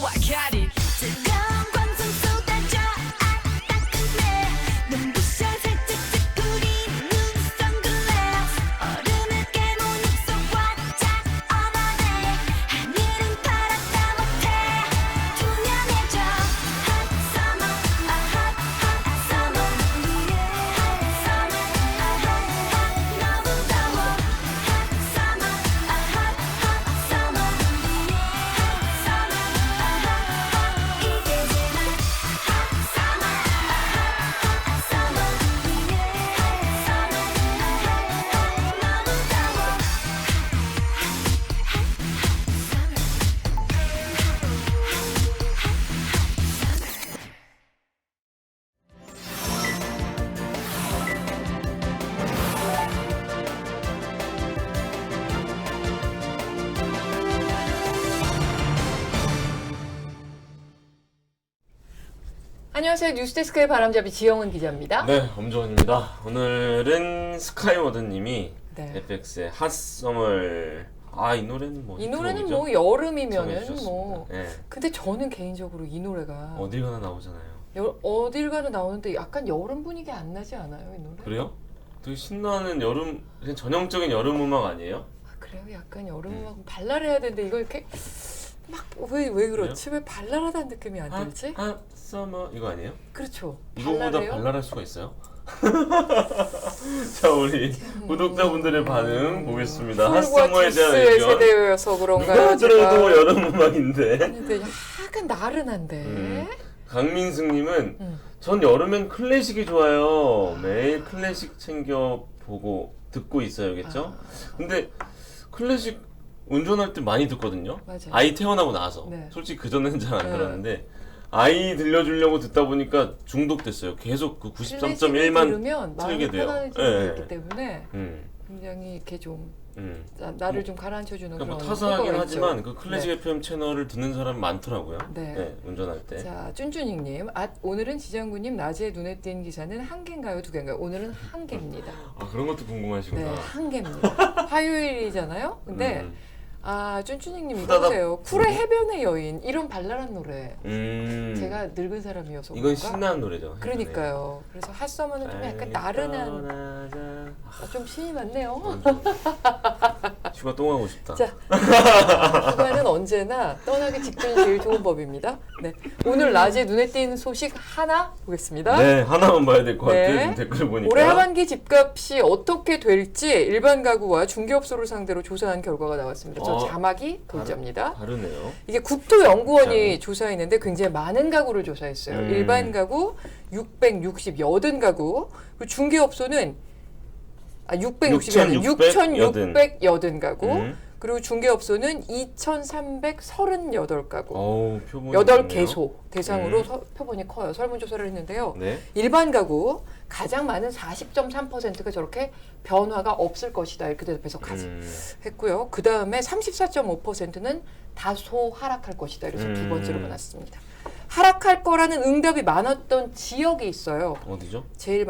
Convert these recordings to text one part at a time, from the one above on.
I got it. 뜨거운 광선 쏟아져 따끈해. 눈부셔 살짝 찌푸린 눈 선글라스. 얼음을 깨문 입속 활짝 어머네. 하늘은 파랗다 못해 투명해져. Hot summer, a hot hot summer. Hot summer, a hot hot 너무 더워. Hot summer, a hot hot summer. Hot summer, a hot hot 이게 제맛. Hot summer, a hot hot summer. Hot summer, a hot hot 너무 더워. 안녕하세요. 뉴스데스크의 바람잡이 지영은 기자입니다. 네, 엄정원입니다. 오늘은 스카이워드님이 네. FX의 핫서멀 이 노래는 뭐 이 노래는 히트곡이죠? 뭐 여름이면은 정해주셨습니다. 뭐. 네. 근데 저는 개인적으로 이 노래가 어딜 가나 나오잖아요. 어딜 가나 나오는데 약간 여름 분위기 안 나지 않아요, 이 노래? 그래요? 되게 신나는 여름, 그냥 전형적인 여름 음악 아니에요? 아, 그래요? 약간 여름 음악 발랄해야 되는데 이걸 이렇게 막 왜 그렇지? 왜 발랄하다는 느낌이 안 들지? 핫서머 이거 아니에요? 그렇죠. 이거보다 발랄해요? 발랄할 수가 있어요? 자, 우리 구독자분들의 반응 보겠습니다. 풀과 핫서머에 대한 주스의 의견. 세대여서 그런가요? 누가 들어도 여름 음악인데. 근데 약간 나른한데. 강민승님은 음. 전 여름엔 클래식이 좋아요. 매일 클래식 챙겨 보고 듣고 있어야겠죠. 근데 클래식 운전할 때 많이 듣거든요. 맞아요. 아이 태어나고 나서. 네. 솔직히 그 전에는 잘 안 네. 들었는데 아이 들려주려고 듣다 보니까 중독됐어요. 계속 그 클래식을 93.1만 들으면 마음이 틀게 돼요. 편안해지는 예, 게 예. 있기 때문에 음, 굉장히 이렇게 좀 음. 나를 좀 가라앉혀주는 그러니까 뭐 그런 타사하긴 효과가 하지만 있죠. 그 클래식 FM 채널을 듣는 사람 많더라고요. 네. 운전할 때. 자, 쭌쭌익님, 오늘은 지장군님 낮에 눈에 띈 기사는 한 개인가요, 두 개인가요? 오늘은 한 개입니다. 아, 그런 것도 궁금하시구나. 네, 한 개입니다. 화요일이잖아요. 근데 쭌쭌익님 이거 후다닥 보세요. 쿨의 해변의 여인 이런 발랄한 노래. 음. 제가 늙은 사람이어서 이건 그런가? 신나는 노래죠. 그러니까요. 그래서 핫서머는 좀 약간 나른한 좀 신이 많네요. 휴가 똥 하고 싶다. 자, 휴가는 언제나 떠나기 직전이 제일 좋은 법입니다. 네, 오늘 낮에 눈에 띈 소식 하나 보겠습니다. 네, 하나만 봐야 될 것 네. 같아요. 댓글 보니까. 올해 하반기 집값이 어떻게 될지 일반 가구와 중개업소를 상대로 조사한 결과가 나왔습니다. 저 자막이 글자입니다. 다르네요. 이게 국토연구원이 조사했는데 굉장히 많은 가구를 조사했어요. 일반 가구 680가구, 그리고 중개업소는 6,680 가구, 그리고 중개업소는 2,338가구, 표본이 8개소 대상으로 표본이 커요. 설문조사를 했는데요. 네. 일반 가구 가장 많은 40.3%가 저렇게 변화가 없을 것이다 이렇게 대답해서 했고요. 그 다음에 34.5%는 다소 하락할 것이다 이래서 두 번째로 많았습니다. 하락할 거라는 응답이 많았던 지역이 있어요. 어디죠? 제일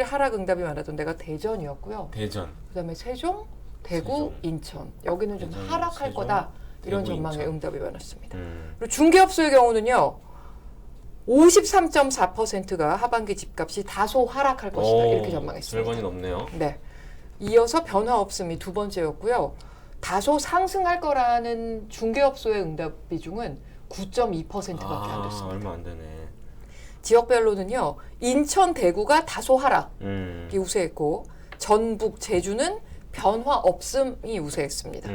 하락 응답이 많았던 데가 대전이었고요. 대전. 그다음에 세종, 대구, 세종. 인천. 여기는 좀 대전, 하락할 세종, 거다 이런 대구, 전망의 인천. 응답이 많았습니다. 그리고 중개업소의 경우는요. 53.4%가 하반기 집값이 다소 하락할 것이다 이렇게 전망했습니다. 절반이 넘네요. 네. 이어서 변화 없음이 두 번째였고요. 다소 상승할 거라는 중개업소의 응답 비중은 9.2%밖에 안 됐습니다. 얼마 안 되네. 지역별로는요. 인천, 대구가 다소 하락이 우세했고 전북, 제주는 변화 없음이 우세했습니다.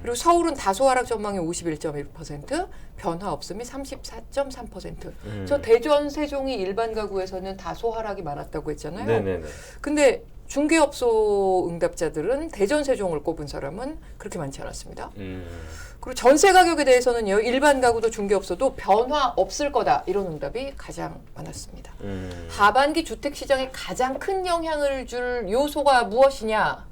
그리고 서울은 다소 하락 전망이 51.1%, 변화 없음이 34.3%. 저 대전, 세종이 일반 가구에서는 다소 하락이 많았다고 했잖아요. 네네네. 근데 중개업소 응답자들은 대전, 세종을 꼽은 사람은 그렇게 많지 않았습니다. 그리고 전세 가격에 대해서는요. 일반 가구도 중개업소도 변화 없을 거다 이런 응답이 가장 많았습니다. 하반기 주택시장에 가장 큰 영향을 줄 요소가 무엇이냐?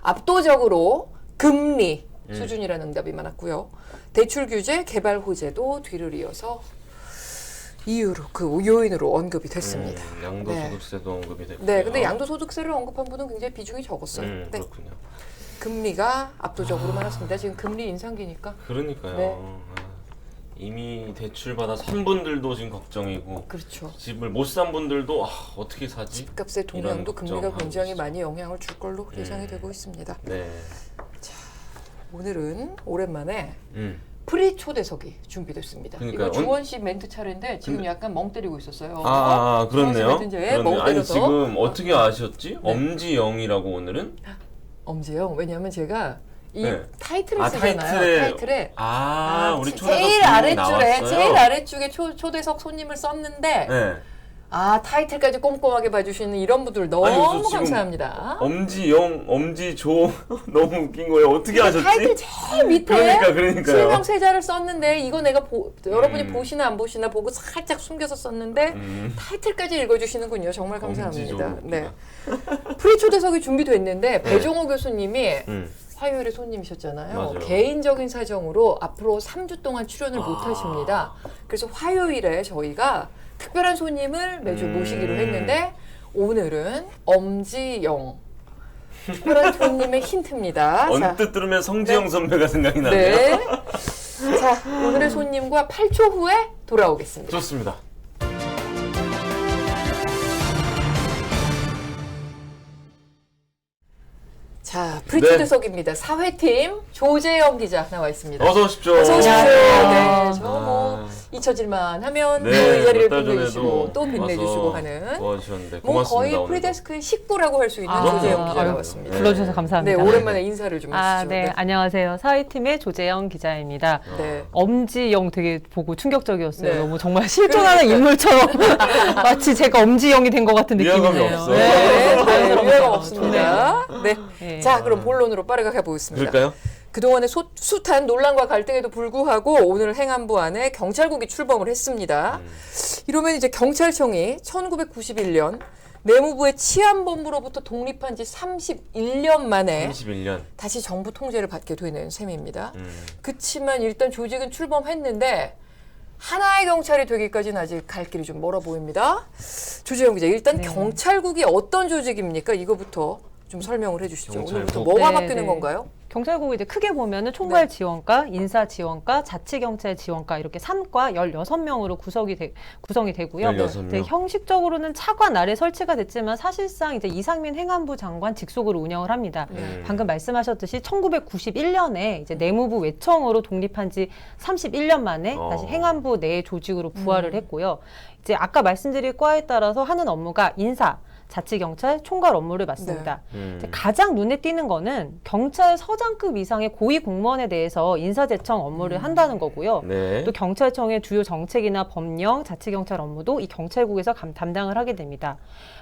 압도적으로 금리 수준이라는 응답이 많았고요. 대출 규제, 개발 호재도 뒤를 이어서 이유로 그 요인으로 언급이 됐습니다. 양도소득세도 언급이 됐고요. 네, 근데 양도소득세를 언급한 분은 굉장히 비중이 적었어요. 네. 그렇군요. 금리가 압도적으로 많았습니다. 지금 금리 인상기니까. 그러니까요. 네. 이미 대출 받아 산 분들도 지금 걱정이고 그렇죠. 집을 못 산 분들도 어떻게 사지? 집값의 동향도 이런 금리가 걱정하고 굉장히 계시죠. 많이 영향을 줄 걸로 예상이 되고 있습니다. 네. 오늘은 오랜만에 음. 프리 초대석이 준비됐습니다. 그러니까요. 이거 주원 씨 멘트 차례인데 지금 근데- 약간 멍 때리고 있었어요. 그렇네요. 멍 그렇네요. 아니 때려서 지금 어떻게 아셨지? 네. 엄지영이라고 오늘은? 엄지영. 왜냐하면 제가 이 네. 타이틀을 쓰잖아요. 타이틀에 우리 제일 초대석 아래줄에 나왔어요. 제일 아래쪽에 초대석 손님을 썼는데 네. 타이틀까지 꼼꼼하게 봐주시는 이런 분들 너무 아니, 저 지금 감사합니다. 엄지영, 엄지조 너무 웃긴 거예요. 어떻게 아셨지? 타이틀 제일 밑에 그러니까요. 실명 세자를 썼는데 이거 내가 여러분이 음. 보시나 안 보시나 보고 살짝 숨겨서 썼는데 타이틀까지 읽어주시는군요. 정말 감사합니다. 엄지조 네. 프리 초대석이 준비됐는데 네. 배종호 교수님이 음. 화요일에 손님이셨잖아요. 맞아요. 개인적인 사정으로 앞으로 3주 동안 출연을 못 하십니다. 그래서 화요일에 저희가 특별한 손님을 매주 모시기로 했는데 오늘은 엄지영 특별한 손님의 힌트입니다. 언뜻 들으면 성지영 네. 선배가 생각이 나네요. 네. 자, 오늘의 손님과 8초 후에 돌아오겠습니다. 좋습니다. 자, 프리초대석입니다. 사회팀 조재영 기자 나와 있습니다. 어서 오십시오. 어서 오십시오. 네, 저 아. 뭐 잊혀질만 하면 네, 그 이 자리를 몇 달 빛내주시고 전에도 또 빛내주시고 와서 하는 도와주셨는데 뭐 고맙습니다. 거의 오늘도. 프리데스크의 식구라고 할 수 있는 아, 조재영 기자 아유, 나왔습니다. 불러주셔서 네, 감사합니다. 오랜만에 인사를 좀 아, 해주시죠. 네. 안녕하세요. 사회팀의 조재영 기자입니다. 네. 엄지영 되게 보고 충격적이었어요. 네. 너무 정말 실존하는 인물처럼 마치 제가 엄지영이 된 것 같은 위화감이 느낌이네요. 없어요. 네, 자연스러워요. 유해가 없습니다. 네. 네. 자, 그럼 본론으로 빠르게 가보겠습니다. 그럴까요? 그동안의 숱한 논란과 갈등에도 불구하고 오늘 행안부 안에 경찰국이 출범을 했습니다. 이러면 이제 경찰청이 1991년 내무부의 치안본부로부터 독립한 지 31년 만에 31년. 다시 정부 통제를 받게 되는 셈입니다. 그치만 일단 조직은 출범했는데 하나의 경찰이 되기까지는 아직 갈 길이 좀 멀어 보입니다. 조재영 기자, 일단 네. 경찰국이 어떤 조직입니까? 이거부터 좀 설명을 해주시죠. 경찰국. 오늘부터 뭐가 네, 바뀌는 네. 건가요? 경찰국이 이제 크게 보면은 총괄 지원과, 인사 지원과, 자치경찰 지원과 이렇게 3과 16명으로 구성이 되고요. 16명. 네, 형식적으로는 차관 아래 설치가 됐지만 사실상 이제 이상민 행안부 장관 직속으로 운영을 합니다. 방금 말씀하셨듯이 1991년에 이제 내무부 외청으로 독립한 지 31년 만에 다시 행안부 내 조직으로 부활을 했고요. 이제 아까 말씀드린 과에 따라서 하는 업무가 인사, 자치경찰, 총괄 업무를 맡습니다. 이제 가장 눈에 띄는 거는 경찰 서장급 이상의 고위 공무원에 대해서 인사제청 업무를 한다는 거고요. 네. 또 경찰청의 주요 정책이나 법령, 자치경찰 업무도 이 경찰국에서 담당을 하게 됩니다.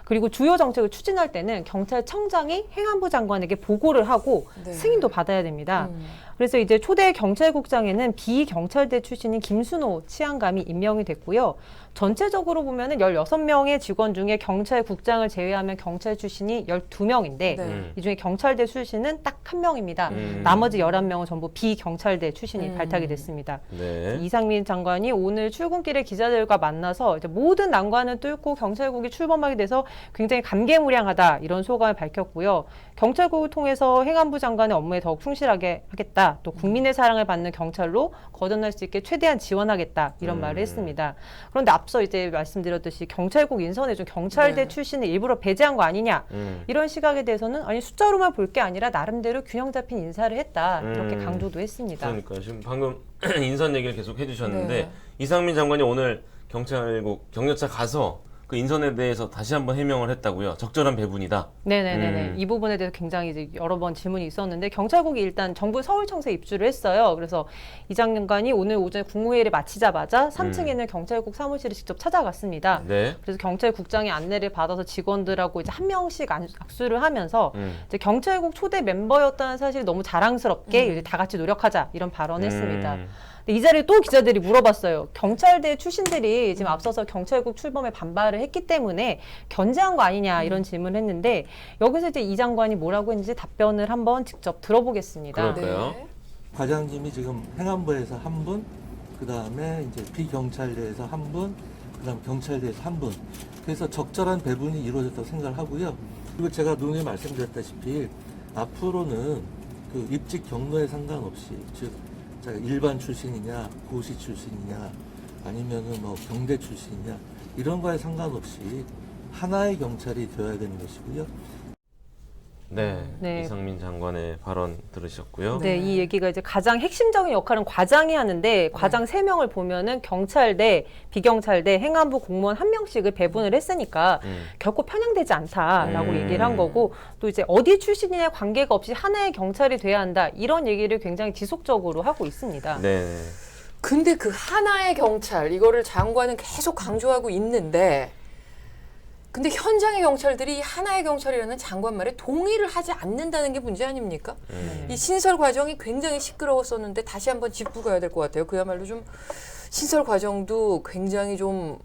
그리고 주요 정책을 추진할 때는 경찰청장이 행안부 장관에게 보고를 하고 네. 승인도 받아야 됩니다. 그래서 이제 초대 경찰국장에는 비경찰대 출신인 김순호 치안감이 임명이 됐고요. 전체적으로 보면은 16명의 직원 중에 경찰국장을 제외하면 경찰 출신이 12명인데 네. 이 중에 경찰대 출신은 딱 1명입니다. 나머지 11명은 전부 비경찰대 출신이 발탁이 됐습니다. 네. 이상민 장관이 오늘 출근길에 기자들과 만나서 이제 모든 난관을 뚫고 경찰국이 출범하게 돼서 굉장히 감개무량하다 이런 소감을 밝혔고요. 경찰국을 통해서 행안부 장관의 업무에 더욱 충실하게 하겠다. 또 국민의 사랑을 받는 경찰로 거듭날 수 있게 최대한 지원하겠다. 이런 말을 했습니다. 그런데 앞서 이제 말씀드렸듯이 경찰국 인선에 좀 경찰대 네. 출신을 일부러 배제한 거 아니냐. 이런 시각에 대해서는 아니 숫자로만 볼 게 아니라 나름대로 균형 잡힌 인사를 했다. 이렇게 강조도 했습니다. 그러니까 지금 방금 인선 얘기를 계속 해주셨는데 네. 이상민 장관이 오늘 경찰국 경력차 가서 그 인선에 대해서 다시 한번 해명을 했다고요. 적절한 배분이다. 네네네. 이 부분에 대해서 굉장히 이제 여러 번 질문이 있었는데 경찰국이 일단 정부 서울청사에 입주를 했어요. 그래서 이 장관이 오늘 오전에 국무회의를 마치자마자 3층에 있는 경찰국 사무실을 직접 찾아갔습니다. 네. 그래서 경찰국장의 안내를 받아서 직원들하고 이제 한 명씩 악수를 하면서 이제 경찰국 초대 멤버였다는 사실을 너무 자랑스럽게 이제 다 같이 노력하자 이런 발언했습니다. 근데 이 자리에 또 기자들이 물어봤어요. 경찰대 출신들이 지금 앞서서 경찰국 출범에 반발을 했기 때문에 견제한 거 아니냐 이런 질문을 했는데 여기서 이제 이 장관이 뭐라고 했는지 답변을 한번 직접 들어보겠습니다. 그럴까요? 네. 과장님이 지금 행안부에서 한 분, 그 다음에 이제 비경찰대에서 한 분, 그 다음 경찰대에서 한 분. 그래서 적절한 배분이 이루어졌다고 생각을 하고요. 그리고 제가 누누이 말씀드렸다시피 앞으로는 그 입직 경로에 상관없이 즉 자, 일반 출신이냐, 고시 출신이냐, 아니면은 뭐 경대 출신이냐, 이런 거에 상관없이 하나의 경찰이 되어야 되는 것이고요. 네, 네. 이상민 장관의 발언 들으셨고요. 네, 이 얘기가 이제 가장 핵심적인 역할은 과장이 하는데 과장 3명을 보면은 경찰대, 비경찰대, 행안부 공무원 1명씩을 배분을 했으니까 결코 편향되지 않다라고 얘기를 한 거고 또 이제 어디 출신이냐에 관계가 없이 하나의 경찰이 돼야 한다 이런 얘기를 굉장히 지속적으로 하고 있습니다. 네. 근데 그 하나의 경찰 이거를 장관은 계속 강조하고 있는데 근데 현장의 경찰들이 이 하나의 경찰이라는 장관 말에 동의를 하지 않는다는 게 문제 아닙니까? 이 신설 과정이 굉장히 시끄러웠었는데 다시 한번 짚고 가야 될 것 같아요. 그야말로 좀 신설 과정도 굉장히 좀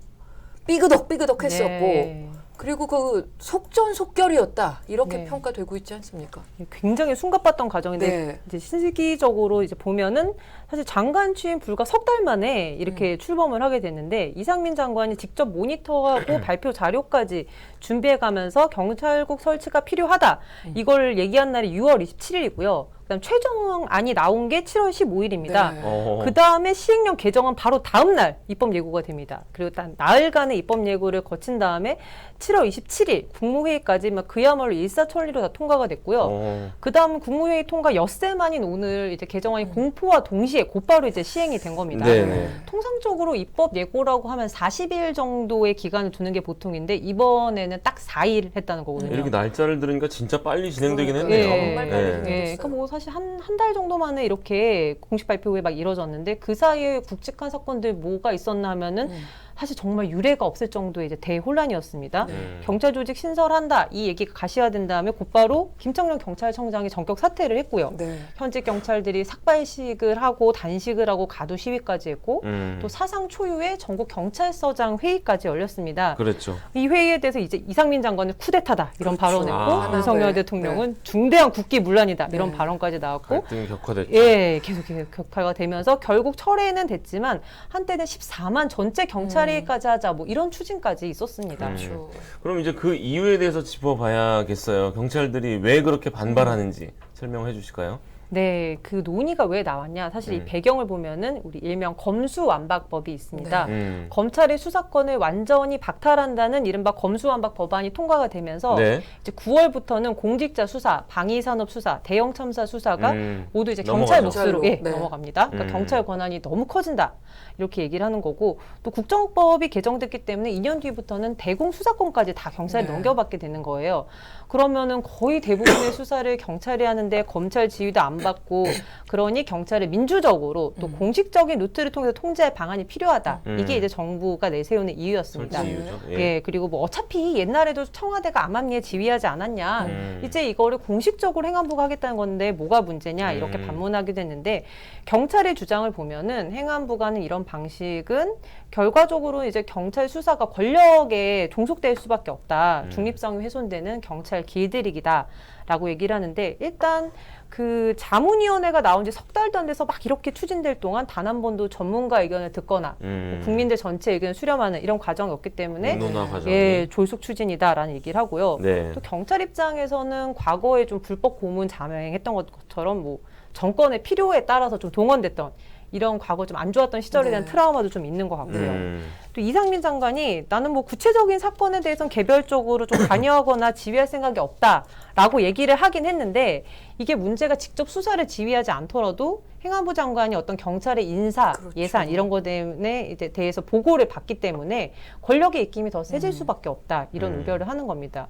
삐그덕삐그덕했었고 네. 그리고 그 속전속결이었다 이렇게 네. 평가되고 있지 않습니까? 굉장히 숨가빴던 과정인데 네. 이제 시기적으로 이제 보면은 사실 장관 취임 불과 석 달 만에 이렇게 출범을 하게 됐는데 이상민 장관이 직접 모니터하고 발표 자료까지 준비해가면서 경찰국 설치가 필요하다 이걸 얘기한 날이 6월 27일이고요. 그다음 최종안이 나온 게 7월 15일입니다. 네. 그 다음에 시행령 개정은 바로 다음 날 입법 예고가 됩니다. 그리고 단 나흘간의 입법 예고를 거친 다음에 7월 27일 국무회의까지 막 그야말로 일사천리로 다 통과가 됐고요. 그 다음 국무회의 통과 엿새 만인 오늘 이제 개정안이 공포와 동시에 곧바로 이제 시행이 된 겁니다. 네네. 통상적으로 입법 예고라고 하면 40일 정도의 기간을 두는 게 보통인데 이번에는 딱 4일 했다는 거거든요. 이렇게 날짜를 들으니까 진짜 빨리 진행되긴 그러니까요. 했네요. 예. 정말 빨리 네. 진행됐어요. 그러니까 뭐 사실 한 달 정도 만에 이렇게 공식 발표 후에 막 이뤄졌는데 그 사이에 굵직한 사건들 뭐가 있었나 하면은 사실 정말 유례가 없을 정도의 이제 대혼란이었습니다. 경찰 조직 신설한다 이 얘기가 가시화된 다음에 곧바로 김청년 경찰청장이 전격 사퇴를 했고요. 네. 현직 경찰들이 삭발식을 하고 단식을 하고 가두 시위까지 했고 또 사상 초유의 전국 경찰서장 회의까지 열렸습니다. 그랬죠. 이 회의에 대해서 이제 이상민 장관은 쿠데타다 이런 그렇죠. 발언했고 아. 윤석열 네. 대통령은 중대한 국기문란이다 이런 네. 발언까지 나왔고 갈등이 격화됐죠. 예, 계속 격화가 되면서 결국 철회는 됐지만 한때는 14만 전체 경찰회의까지 하자 뭐 이런 추진까지 있었습니다. 그렇죠. 그럼 이제 그 이유에 대해서 짚어봐야겠어요. 경찰들이 왜 그렇게 반발하는지 설명해 주실까요? 네, 그 논의가 왜 나왔냐? 사실 이 배경을 보면은 우리 일명 검수완박법이 있습니다. 검찰의 수사권을 완전히 박탈한다는 이른바 검수완박 법안이 통과가 되면서 네. 이제 9월부터는 공직자 수사, 방위산업 수사, 대형 참사 수사가 모두 이제 경찰 넘어가죠. 몫으로 예, 네. 넘어갑니다. 그러니까 경찰 권한이 너무 커진다. 이렇게 얘기를 하는 거고 또 국정법이 개정됐기 때문에 2년 뒤부터는 대공 수사권까지 다 경찰에 네. 넘겨받게 되는 거예요. 그러면은 거의 대부분의 수사를 경찰이 하는데 검찰 지휘도 안 받고 그러니 경찰을 민주적으로 또 공식적인 루트를 통해서 통제할 방안이 필요하다. 이게 이제 정부가 내세우는 이유였습니다. 설치 이유죠. 예, 그리고 뭐 어차피 옛날에도 청와대가 암암리에 지휘하지 않았냐. 이제 이거를 공식적으로 행안부가 하겠다는 건데 뭐가 문제냐 이렇게 반문하게 됐는데 경찰의 주장을 보면은 행안부가 하는 이런 방식은 결과적으로 이제 경찰 수사가 권력에 종속될 수밖에 없다. 중립성이 훼손되는 경찰 길들이기다라고 얘기를 하는데 일단 그 자문위원회가 나온 지 석 달도 안 돼서 막 이렇게 추진될 동안 단 한 번도 전문가 의견을 듣거나 뭐 국민들 전체 의견을 수렴하는 이런 과정이 없기 때문에 논화 과정이. 예, 졸속 추진이다라는 얘기를 하고요. 네. 또 경찰 입장에서는 과거에 좀 불법 고문 자행했던 것처럼 뭐 정권의 필요에 따라서 좀 동원됐던 이런 과거 좀 안 좋았던 시절에 대한 네. 트라우마도 좀 있는 것 같고요. 또 이상민 장관이 나는 뭐 구체적인 사건에 대해서는 개별적으로 좀 관여하거나 지휘할 생각이 없다라고 얘기를 하긴 했는데 이게 문제가 직접 수사를 지휘하지 않더라도 행안부 장관이 어떤 경찰의 인사, 그렇죠. 예산 이런 것 때문에 이제 대해서 보고를 받기 때문에 권력의 입김이 더 세질 수밖에 없다 이런 우려를 하는 겁니다.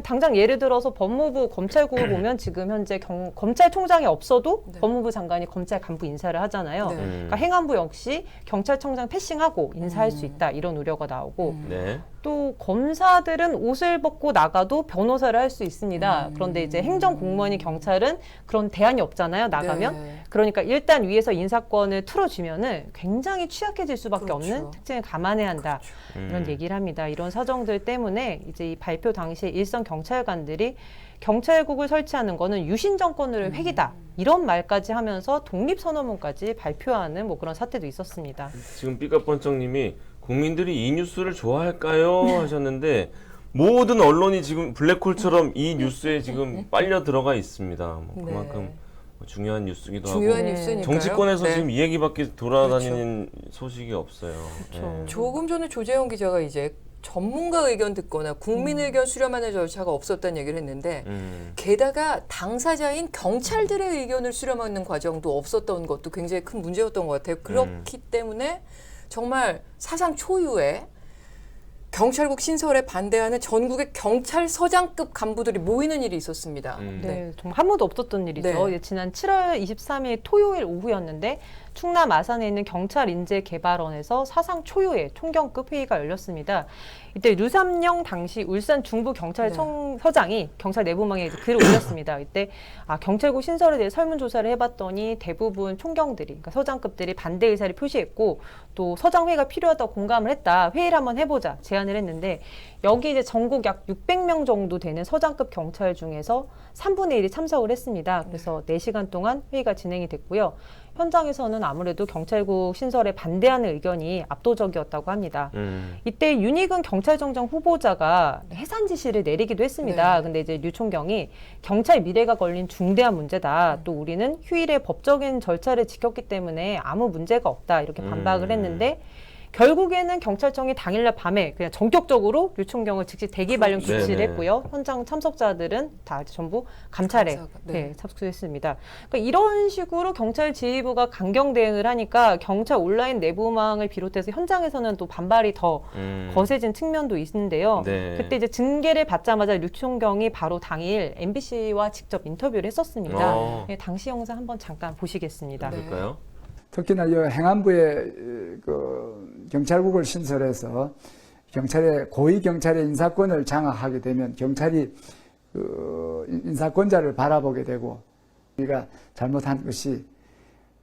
당장 예를 들어서 법무부 검찰국을 보면 지금 현재 검찰총장이 없어도 네. 법무부 장관이 검찰 간부 인사를 하잖아요. 네. 그러니까 행안부 역시 경찰청장 패싱하고 인사할 수 있다 이런 우려가 나오고 네. 또 검사들은 옷을 벗고 나가도 변호사를 할 수 있습니다. 그런데 이제 행정공무원이 경찰은 그런 대안이 없잖아요. 나가면. 네. 그러니까 일단 위에서 인사권을 틀어주면은 굉장히 취약해질 수밖에 그렇죠. 없는 특징을 감안해야 한다. 이런 얘기를 합니다. 이런 사정들 때문에 이제 이 발표 당시에 일선 경찰관들이 경찰국을 설치하는 거는 유신 정권을 획이다. 이런 말까지 하면서 독립선언문까지 발표하는 뭐 그런 사태도 있었습니다. 지금 삐까뻔쩍님이 국민들이 이 뉴스를 좋아할까요? 하셨는데 모든 언론이 지금 블랙홀처럼 이 뉴스에 지금 빨려 들어가 있습니다. 뭐 네. 그만큼 중요한 뉴스기도 중요한 하고 뉴스니까요. 정치권에서 네. 지금 이 얘기밖에 돌아다니는 소식이 없어요. 그렇죠. 조금 전에 조재영 기자가 이제 전문가 의견 듣거나 국민 의견 수렴하는 절차가 없었다는 얘기를 했는데 게다가 당사자인 경찰들의 의견을 수렴하는 과정도 없었던 것도 굉장히 큰 문제였던 것 같아요. 그렇기 때문에 정말 사상 초유의 경찰국 신설에 반대하는 전국의 경찰서장급 간부들이 모이는 일이 있었습니다. 네, 정말 한 번도 없었던 일이죠. 네. 예, 지난 7월 23일 토요일 오후였는데 충남 아산에 있는 경찰인재개발원에서 사상 초유의 총경급 회의가 열렸습니다. 이때 류삼영 당시 울산 중부경찰청서장이 경찰 내부망에 글을 올렸습니다. 이때 경찰국 신설에 대해 설문조사를 해봤더니 대부분 총경들이, 그러니까 서장급들이 반대 의사를 표시했고 또 서장회의가 필요하다고 공감을 했다. 회의를 한번 해보자 제안을 했는데 여기 이제 전국 약 600명 정도 되는 서장급 경찰 중에서 3분의 1이 참석을 했습니다. 그래서 4시간 동안 회의가 진행이 됐고요. 현장에서는 아무래도 경찰국 신설에 반대하는 의견이 압도적이었다고 합니다. 이때 윤희근 경찰청장 후보자가 해산 지시를 내리기도 했습니다. 네. 근데 이제 류 총경이 경찰 미래가 걸린 중대한 문제다. 또 우리는 휴일에 법적인 절차를 지켰기 때문에 아무 문제가 없다. 이렇게 반박을 했는데 결국에는 경찰청이 당일날 밤에 그냥 전격적으로 류 총경을 즉시 대기 발령 지시를 네네. 했고요. 현장 참석자들은 다 전부 감찰에 네. 참석했습니다. 그러니까 이런 식으로 경찰 지휘부가 강경 대응을 하니까 경찰 온라인 내부망을 비롯해서 현장에서는 또 반발이 더 거세진 측면도 있는데요. 네. 그때 이제 징계를 받자마자 류 총경이 바로 당일 MBC와 직접 인터뷰를 했었습니다. 네, 당시 영상 한번 잠깐 보시겠습니다. 네. 볼까요? 특히나 이 행안부에 그 경찰국을 신설해서 경찰의 고위 경찰의 인사권을 장악하게 되면 경찰이 그 인사권자를 바라보게 되고 우리가 잘못한 것이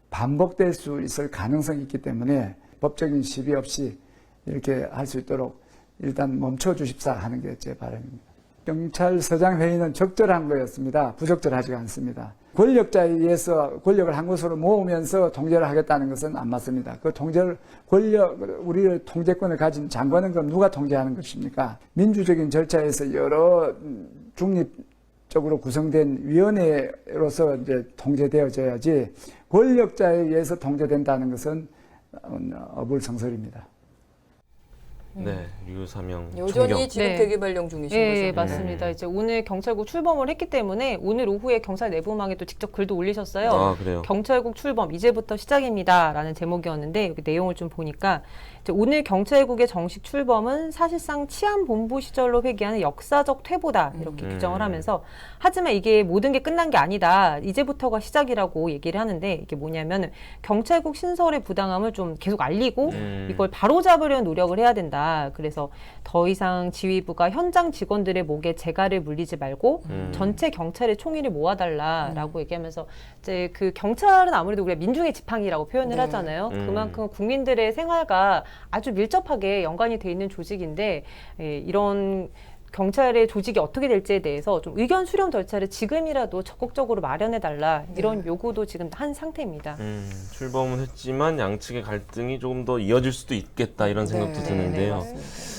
반복될 수 있을 가능성이 있기 때문에 법적인 시비 없이 이렇게 할 수 있도록 일단 멈춰 주십사 하는 게 제 바람입니다. 경찰서장 회의는 적절한 거였습니다. 부적절하지 않습니다. 권력자에 의해서 권력을 한 곳으로 모으면서 통제를 하겠다는 것은 안 맞습니다. 그 우리의 통제권을 가진 장관은 그럼 누가 통제하는 것입니까? 민주적인 절차에서 여러 중립적으로 구성된 위원회로서 이제 통제되어져야지 권력자에 의해서 통제된다는 것은 어불성설입니다. 네, 류삼영 여전히 총경. 지금 네. 대기 발령 중이신 네, 거죠. 맞습니다. 이제 오늘 경찰국 출범을 했기 때문에 오늘 오후에 경찰 내부망에 또 직접 글도 올리셨어요. 아, 그래요? 경찰국 출범 이제부터 시작입니다라는 제목이었는데 여기 내용을 좀 보니까 이제 오늘 경찰국의 정식 출범은 사실상 치안본부 시절로 회귀하는 역사적 퇴보다 이렇게 규정을 하면서 하지만 이게 모든 게 끝난 게 아니다. 이제부터가 시작이라고 얘기를 하는데 이게 뭐냐면 경찰국 신설의 부당함을 좀 계속 알리고 이걸 바로잡으려는 노력을 해야 된다. 그래서 더 이상 지휘부가 현장 직원들의 목에 재갈을 물리지 말고 전체 경찰의 총의를 모아달라라고 얘기하면서 이제 그 경찰은 아무래도 우리가 민중의 지팡이라고 표현을 네. 하잖아요. 그만큼 국민들의 생활과 아주 밀접하게 연관이 돼 있는 조직인데 이런 경찰의 조직이 어떻게 될지에 대해서 좀 의견 수렴 절차를 지금이라도 적극적으로 마련해달라 이런 요구도 지금 한 상태입니다. 출범은 했지만 양측의 갈등이 조금 더 이어질 수도 있겠다 이런 생각도 네, 드는데요. 네,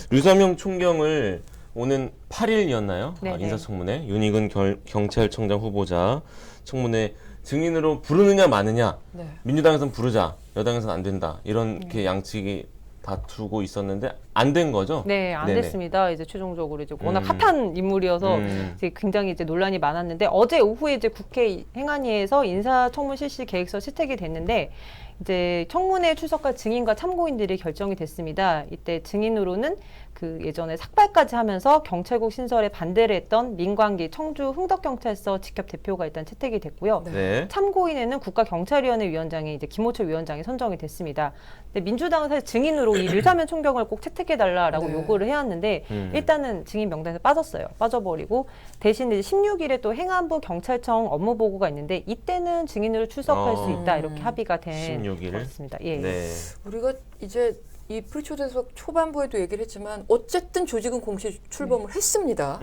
류삼영 총경을 오는 8일이었나요? 네, 네. 인사청문회 윤희근 경찰청장 후보자 청문회 증인으로 부르느냐 마느냐 네. 민주당에서는 부르자 여당에서는 안 된다 이렇게 양측이 다투고 있었는데 안 된 거죠? 네, 안 네네. 됐습니다. 이제 최종적으로 이제 워낙 핫한 인물이어서 이제 굉장히 이제 논란이 많았는데 어제 오후에 이제 국회 행안위에서 인사청문 실시 계획서 채택이 됐는데 이제 청문회에 출석할 증인과 참고인들이 결정이 됐습니다. 이때 증인으로는 그 예전에 삭발까지 하면서 경찰국 신설에 반대를 했던 민광기 청주 흥덕경찰서 직접 대표가 일단 채택이 됐고요. 네. 참고인에는 국가경찰위원회 위원장이 이제 김호철 위원장이 선정이 됐습니다. 근데 민주당은 사실 증인으로 이 류삼영 총경을 꼭 채택해달라라고 네. 요구를 해왔는데 일단은 증인 명단에서 빠졌어요. 빠져버리고 대신 이제 16일에 또 행안부 경찰청 업무 보고가 있는데 이때는 증인으로 출석할 수 있다 이렇게 합의가 된 16일? 것 같습니다. 예. 네. 우리가 이제 이 프리초대석 초반부에도 얘기를 했지만 어쨌든 조직은 공식 출범을 했습니다.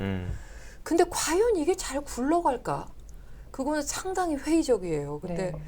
근데 과연 이게 잘 굴러갈까? 그거는 상당히 회의적이에요. 근데 네.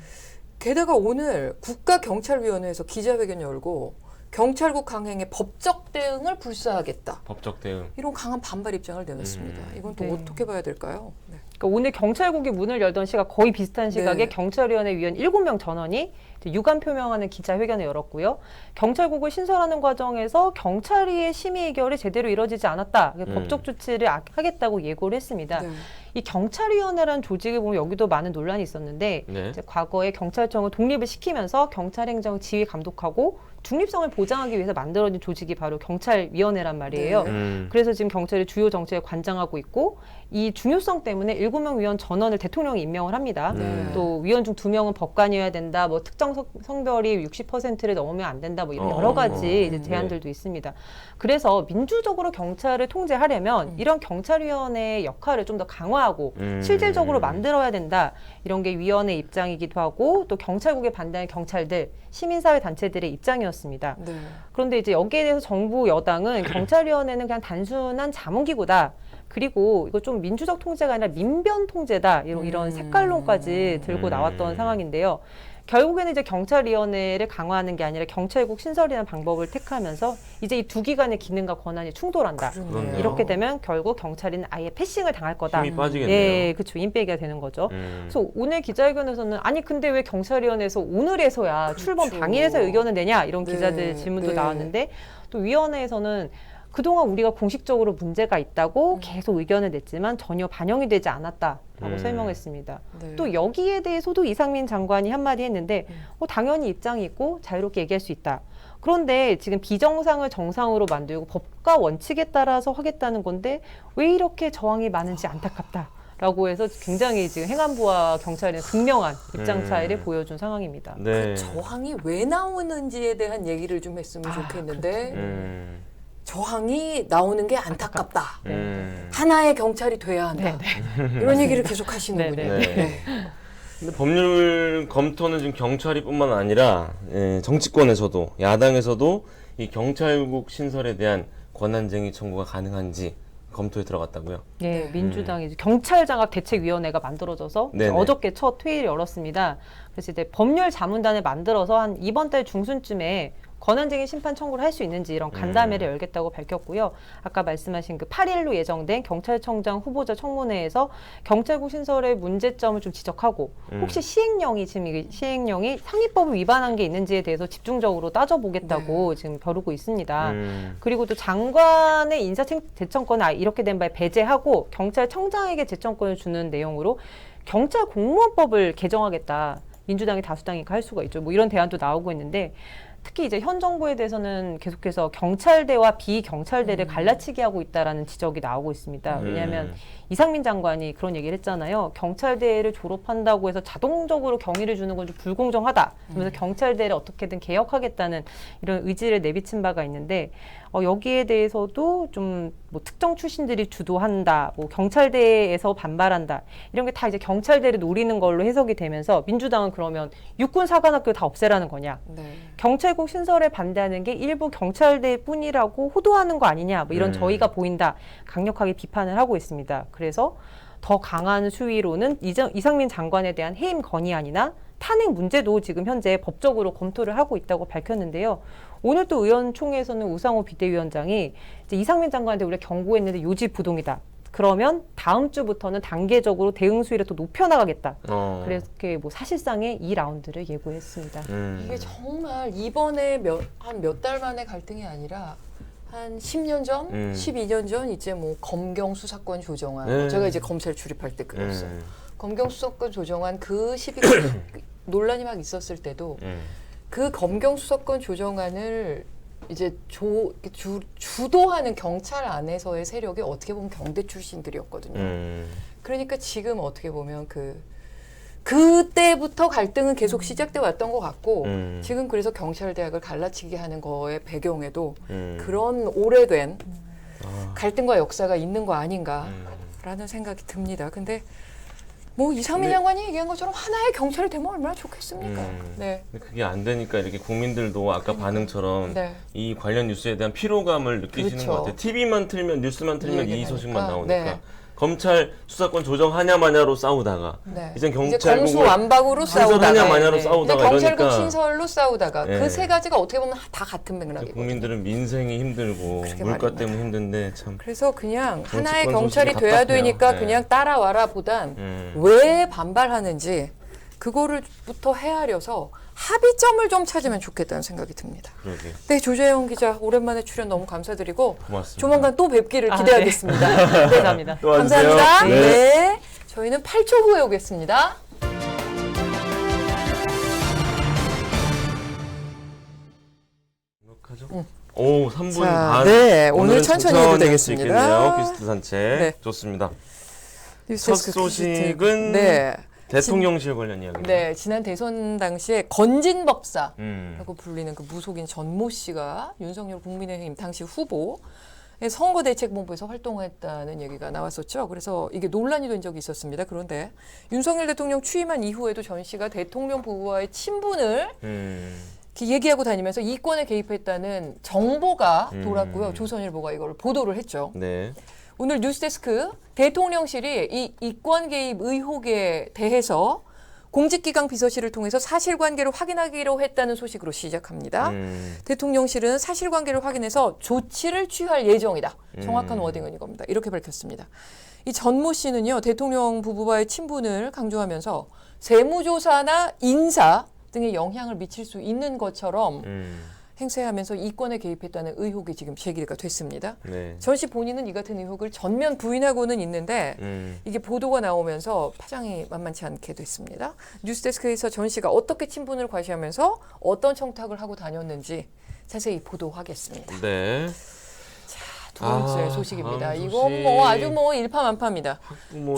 게다가 오늘 국가경찰위원회에서 기자회견 열고 경찰국 강행의 법적 대응을 불사하겠다. 법적 대응. 이런 강한 반발 입장을 내놨습니다. 이건 또 네. 어떻게 봐야 될까요? 네. 그러니까 오늘 경찰국이 문을 열던 시각 거의 비슷한 시각에 네. 경찰위원회 위원 7명 전원이 유감 표명하는 기자회견을 열었고요. 경찰국을 신설하는 과정에서 경찰위의 심의 의결이 제대로 이뤄지지 않았다. 법적 조치를 하겠다고 예고를 했습니다. 네. 이 경찰위원회라는 조직을 보면 여기도 많은 논란이 있었는데 네. 이제 과거에 경찰청을 독립을 시키면서 경찰행정 지휘 감독하고 중립성을 보장하기 위해서 만들어진 조직이 바로 경찰위원회란 말이에요. 네. 그래서 지금 경찰이 주요 정책을 관장하고 있고 이 중요성 때문에 7명 위원 전원을 대통령이 임명을 합니다. 네. 또 위원 중 2명은 법관이어야 된다. 뭐 특정 성별이 60%를 넘으면 안 된다. 뭐 이런 여러 가지 이제 제한들도 있습니다. 그래서 민주적으로 경찰을 통제하려면 이런 경찰위원회의 역할을 좀 더 강화하고 실질적으로 만들어야 된다. 이런 게 위원회 입장이기도 하고 또 경찰국에 반대하는 경찰들, 시민사회 단체들의 입장이었습니다. 네. 그런데 이제 여기에 대해서 정부 여당은 경찰위원회는 그냥 단순한 자문기구다. 그리고 이거 좀 민주적 통제가 아니라 민변 통제다. 이런 색깔론까지 들고 나왔던 상황인데요. 결국에는 이제 경찰위원회를 강화하는 게 아니라 경찰국 신설이라는 방법을 택하면서 이제 이 두 기관의 기능과 권한이 충돌한다. 그러네요. 이렇게 되면 결국 경찰은 아예 패싱을 당할 거다. 힘이 빠지겠네요. 네, 그렇죠. 인빼기가 되는 거죠. 그래서 오늘 기자회견에서는 아니 근데 왜 경찰위원회에서 오늘에서야 출범 그렇죠. 당일에서 의견을 내냐 이런 네, 기자들 질문도 네. 나왔는데 또 위원회에서는 그동안 우리가 공식적으로 문제가 있다고 계속 의견을 냈지만 전혀 반영이 되지 않았다라고 설명했습니다. 네. 또 여기에 대해서도 이상민 장관이 한마디 했는데 당연히 입장이 있고 자유롭게 얘기할 수 있다. 그런데 지금 비정상을 정상으로 만들고 법과 원칙에 따라서 하겠다는 건데 왜 이렇게 저항이 많은지 안타깝다. 라고 해서 굉장히 지금 행안부와 경찰의 극명한 입장 차이를 보여준 상황입니다. 네. 저항이 왜 나오는지에 대한 얘기를 좀 했으면 좋겠는데 저항이 나오는 게 안타깝다. 하나의 경찰이 돼야 한다. 이런 얘기를 계속 하시는군요. 네, 네. 네. 근데 법률 검토는 지금 경찰이뿐만 아니라 정치권에서도 야당에서도 이 경찰국 신설에 대한 권한쟁의 청구가 가능한지 검토에 들어갔다고요? 네, 민주당이 이제 경찰장악 대책위원회가 만들어져서 네네. 어저께 첫 회의를 열었습니다. 그래서 이제 법률 자문단을 만들어서 한 이번 달 중순쯤에 권한쟁의 심판 청구를 할 수 있는지 이런 간담회를 열겠다고 밝혔고요. 아까 말씀하신 그 8일로 예정된 경찰청장 후보자 청문회에서 경찰국 신설의 문제점을 좀 지적하고 혹시 시행령이 지금 이 시행령이 상위법을 위반한 게 있는지에 대해서 집중적으로 따져보겠다고 지금 벼르고 있습니다. 그리고 또 장관의 인사 제청권을 이렇게 된 바에 배제하고 경찰청장에게 제청권을 주는 내용으로 경찰 공무원법을 개정하겠다. 민주당이 다수당이니까 할 수가 있죠. 뭐 이런 대안도 나오고 있는데 특히 이제 현 정부에 대해서는 계속해서 경찰대와 비경찰대를 갈라치기 하고 있다라는 지적이 나오고 있습니다. 왜냐하면 이상민 장관이 그런 얘기를 했잖아요. 경찰대를 졸업한다고 해서 자동적으로 경위를 주는 건 좀 불공정하다. 그래서 경찰대를 어떻게든 개혁하겠다는 이런 의지를 내비친 바가 있는데 여기에 대해서도 좀 뭐 특정 출신들이 주도한다, 뭐 경찰대에서 반발한다 이런 게 다 이제 경찰대를 노리는 걸로 해석이 되면서 민주당은 그러면 육군 사관학교 다 없애라는 거냐? 네. 경찰국 신설에 반대하는 게 일부 경찰대뿐이라고 호도하는 거 아니냐? 뭐 이런 저희가 보인다 강력하게 비판을 하고 있습니다. 그래서 더 강한 수위로는 이상민 장관에 대한 해임 건의안이나 탄핵 문제도 지금 현재 법적으로 검토를 하고 있다고 밝혔는데요. 오늘 또 의원총회에서는 우상호 비대위원장이 이제 이상민 장관한테 우리가 경고했는데 요지부동이다. 그러면 다음 주부터는 단계적으로 대응 수위를 더 높여나가겠다. 그래서 뭐 사실상의 2라운드를 예고했습니다. 이게 정말 이번에 한 몇 달 만의 갈등이 아니라 한 10년 전, 12년 전 이제 뭐 검경 수사권 조정안 네. 제가 이제 검찰 출입할 때 그랬어요. 검경 수사권 조정안 그 시비 논란이 막 있었을 때도 그 검경 수사권 조정안을 이제 주도하는 경찰 안에서의 세력이 어떻게 보면 경대 출신들이었거든요. 그러니까 지금 어떻게 보면 그때부터 갈등은 계속 시작돼 왔던 것 같고 지금 그래서 경찰대학을 갈라치기 하는 거의 배경에도 그런 오래된 갈등과 역사가 있는 거 아닌가라는 생각이 듭니다. 근데 뭐 이상민 장관이 얘기한 것처럼 하나의 경찰이 되면 얼마나 좋겠습니까? 네. 근데 그게 안 되니까 이렇게 국민들도 아까 반응처럼 네. 이 관련 뉴스에 대한 피로감을 느끼시는 그렇죠. 것 같아요. TV만 틀면 뉴스만 틀면 이 얘기를 소식만 하니까. 나오니까. 네. 검찰 수사권 조정하냐 마냐로 싸우다가 네. 이제 이제 경찰국을 검수완박으로 싸우다가 신설하냐 마냐로 이제 싸우다가 경찰국 이러니까 신설로 싸우다가 네. 그 세 가지가 어떻게 보면 다 같은 맥락이거든요. 국민들은 민생이 힘들고 그러게 물가 말입니다. 때문에 힘든데 참. 그래서 그냥 하나의 정치권 경찰이 소식이 돼야 답답해요. 되니까 네. 그냥 따라와라 보단 왜 반발하는지 그거를부터 헤아려서 합의점을 좀 찾으면 좋겠다는 생각이 듭니다. 그러게. 네, 조재영 기자 오랜만에 출연 너무 감사드리고 고맙습니다. 조만간 또 뵙기를 아, 기대하겠습니다. 네. 감사합니다. 또 와주세요. 감사합니다. 네. 네. 저희는 8초 후에 오겠습니다. 하죠? 오, 3분 자, 반. 네, 오늘 오늘은 천천히 해도 할수 되겠습니다. 있겠네요. 퀴스트 산책. 네. 좋습니다. 뉴스 첫 소식은 네. 대통령실 관련 이야기입니다. 네, 지난 대선 당시에 건진법사라고 음. 불리는 그 무속인 전모 씨가 윤석열 국민의힘 당시 후보 선거대책본부에서 활동했다는 얘기가 나왔었죠. 그래서 이게 논란이 된 적이 있었습니다. 그런데 윤석열 대통령 취임한 이후에도 전 씨가 대통령 부부와의 친분을 이렇게 얘기하고 다니면서 이권에 개입했다는 정보가 돌았고요. 조선일보가 이걸 보도를 했죠. 네. 오늘 뉴스데스크 대통령실이 이 이권 개입 의혹에 대해서 공직기강 비서실을 통해서 사실관계를 확인하기로 했다는 소식으로 시작합니다. 대통령실은 사실관계를 확인해서 조치를 취할 예정이다. 정확한 워딩은 이겁니다. 이렇게 밝혔습니다. 이 전모 씨는요, 대통령 부부와의 친분을 강조하면서 세무조사나 인사 등에 영향을 미칠 수 있는 것처럼 행세하면서 이권에 개입했다는 의혹이 지금 제기가 됐습니다. 네. 전 씨 본인은 이 같은 의혹을 전면 부인하고는 있는데 이게 보도가 나오면서 파장이 만만치 않게 됐습니다. 뉴스데스크에서 전 씨가 어떻게 친분을 과시하면서 어떤 청탁을 하고 다녔는지 자세히 보도하겠습니다. 네. 두 번째 아, 소식입니다. 다음 이건 소식. 뭐 아주 뭐 일파만파입니다.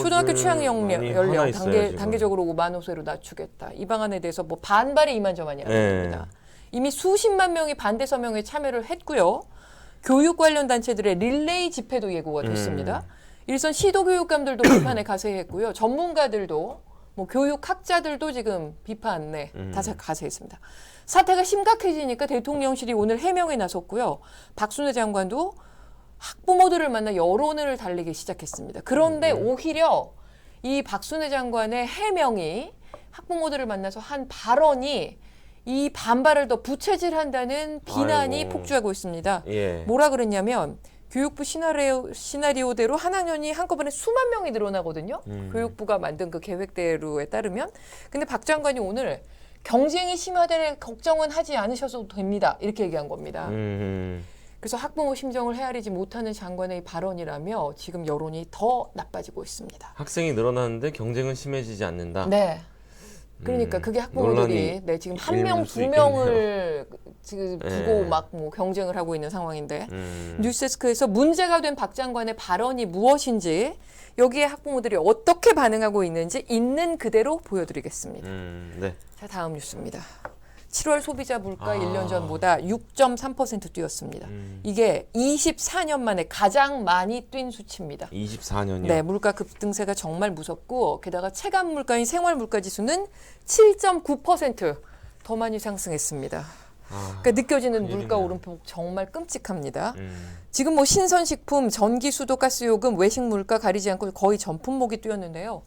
초등학교 취학 많이 연령 화나 있어요, 지금. 단계적으로 5만 5세로 낮추겠다. 이 방안에 대해서 뭐 반발이 이만저만이 네. 아닙니다. 이미 수십만 명이 반대 서명에 참여를 했고요. 교육 관련 단체들의 릴레이 집회도 예고가 됐습니다. 일선 시도교육감들도 비판에 가세했고요. 전문가들도 뭐 교육학자들도 지금 비판에 다 가세했습니다. 사태가 심각해지니까 대통령실이 오늘 해명에 나섰고요. 박순애 장관도 학부모들을 만나 여론을 달리기 시작했습니다. 그런데 오히려 이 박순애 장관의 해명이 학부모들을 만나서 한 발언이 이 반발을 더 부채질한다는 비난이 아이고. 폭주하고 있습니다. 예. 뭐라 그랬냐면 교육부 시나리오대로 한 학년이 한꺼번에 수만 명이 늘어나거든요. 교육부가 만든 그 계획대로에 따르면. 근데 박 장관이 오늘 경쟁이 심화될 걱정은 하지 않으셔도 됩니다. 이렇게 얘기한 겁니다. 그래서 학부모 심정을 헤아리지 못하는 장관의 발언이라며 지금 여론이 더 나빠지고 있습니다. 학생이 늘어나는데 경쟁은 심해지지 않는다. 네. 그러니까 그게 학부모들이 논란이 지금 한 명, 일을 수 두 명을 지금 네. 두고 막 뭐 경쟁을 하고 있는 상황인데 뉴스데스크에서 문제가 된 박 장관의 발언이 무엇인지 여기에 학부모들이 어떻게 반응하고 있는지 있는 그대로 보여드리겠습니다. 네. 자, 다음 뉴스입니다. 7월 소비자 물가 1년 전보다 6.3% 뛰었습니다. 이게 24년 만에 가장 많이 뛴 수치입니다. 24년이요. 네, 물가 급등세가 정말 무섭고 게다가 체감 물가인 생활 물가 지수는 7.9% 많이 상승했습니다. 그러니까 느껴지는 큰일이네요. 물가 오름폭 정말 끔찍합니다. 지금 뭐 신선식품, 전기, 수도, 가스요금, 외식 물가 가리지 않고 거의 전 품목이 뛰었는데요.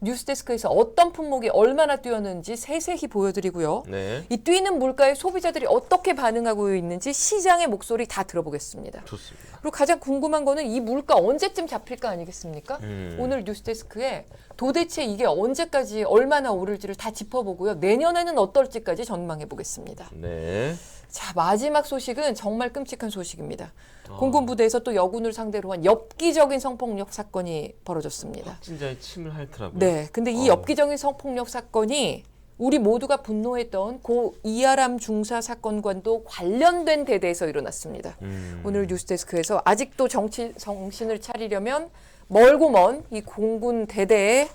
뉴스데스크에서 어떤 품목이 얼마나 뛰었는지 세세히 보여드리고요. 네. 이 뛰는 물가에 소비자들이 어떻게 반응하고 있는지 시장의 목소리 다 들어보겠습니다. 좋습니다. 그리고 가장 궁금한 거는 이 물가 언제쯤 잡힐까 아니겠습니까? 오늘 뉴스데스크에 도대체 이게 언제까지 얼마나 오를지를 다 짚어보고요. 내년에는 어떨지까지 전망해 보겠습니다. 네. 자, 마지막 소식은 정말 끔찍한 소식입니다. 공군부대에서 또 여군을 상대로 한 엽기적인 성폭력 사건이 벌어졌습니다. 확진자의 침을 핥더라고요. 네, 근데 이 엽기적인 성폭력 사건이 우리 모두가 분노했던 고 이하람 중사 사건과도 관련된 대대에서 일어났습니다. 오늘 뉴스데스크에서 아직도 정신을 차리려면 멀고 먼 이 공군 대대의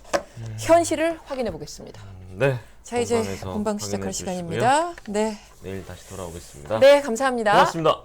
현실을 확인해 보겠습니다. 네. 자, 이제 본방에서 본방 시작할 확인해 시간입니다. 네, 내일 다시 돌아오겠습니다. 네, 감사합니다. 고맙습니다.